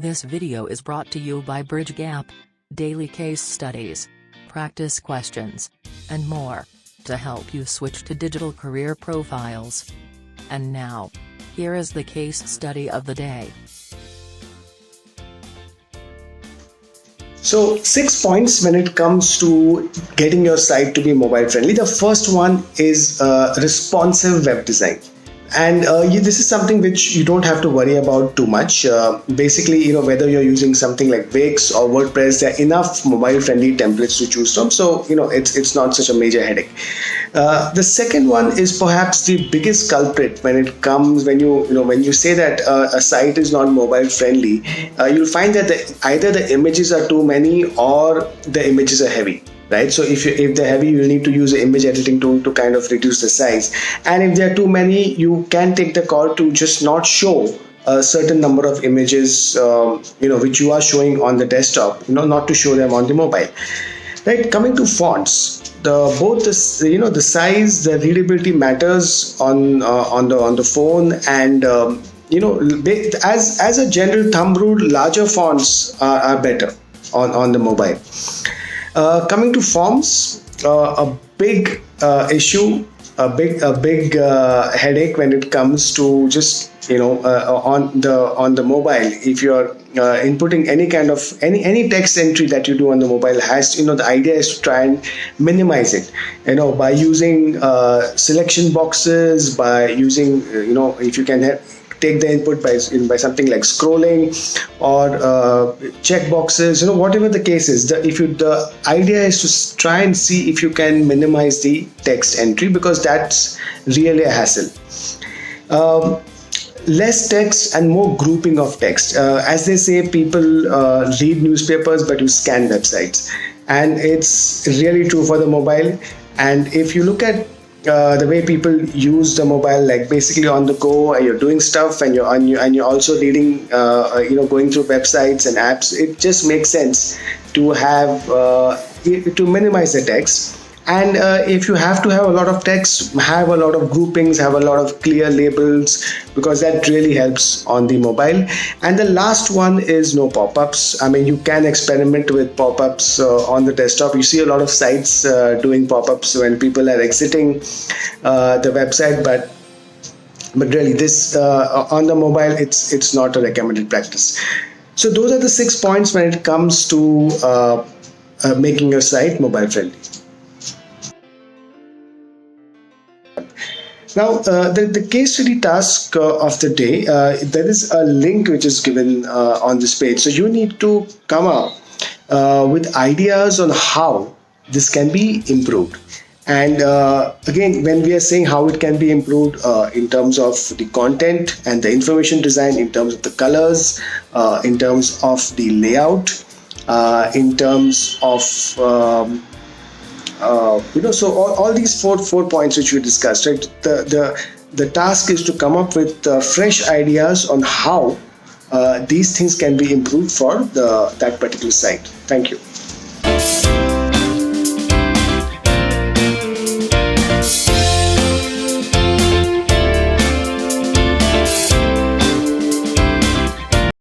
This video is brought to you by Bridge Gap, daily case studies, practice questions, and more, to help you switch to digital career profiles. And now, here is the case study of the day. So 6 points when it comes to getting your site to be mobile friendly. The first one is responsive web design. And this is something which you don't have to worry about too much. Basically, whether you're using something like Wix or WordPress, there are enough mobile-friendly templates to choose from. So, it's not such a major headache. The second one is perhaps the biggest culprit when you say that a site is not mobile-friendly. You'll find that either the images are too many or the images are heavy. Right, so if they're heavy, you need to use an image editing tool to kind of reduce the size. And if there are too many, you can take the call to just not show a certain number of images, which you are showing on the desktop, not to show them on the mobile. Right, coming to fonts, the size, the readability matters on the phone, and as a general thumb rule, larger fonts are better on the mobile. Coming to forms, a big issue, a big headache when it comes to just on the mobile. If you're inputting any kind of any text entry that you do on the mobile, the idea is to try and minimize it. By using selection boxes, by using if you can take the input by something like scrolling or check boxes, whatever the case is. The idea is to try and see if you can minimize the text entry, because that's really a hassle. Less text and more grouping of text. As they say, people read newspapers, but you scan websites, and it's really true for the mobile. And if you look at the way people use the mobile, like basically on the go, you're doing stuff and you're also reading, going through websites and apps, it just makes sense to have to minimize the text. And if you have to have a lot of text, have a lot of groupings, have a lot of clear labels, because that really helps on the mobile. And the last one is no pop-ups. I mean, you can experiment with pop-ups on the desktop. You see a lot of sites doing pop-ups when people are exiting the website, but really this on the mobile, it's not a recommended practice. So those are the 6 points when it comes to making your site mobile friendly. Now, the case study task of the day, there is a link which is given on this page. So you need to come up with ideas on how this can be improved. And again, when we are saying how it can be improved in terms of the content and the information design, in terms of the colors, in terms of the layout, in terms of so all these four points which we discussed, right? The task is to come up with fresh ideas on how these things can be improved for that particular site. Thank you.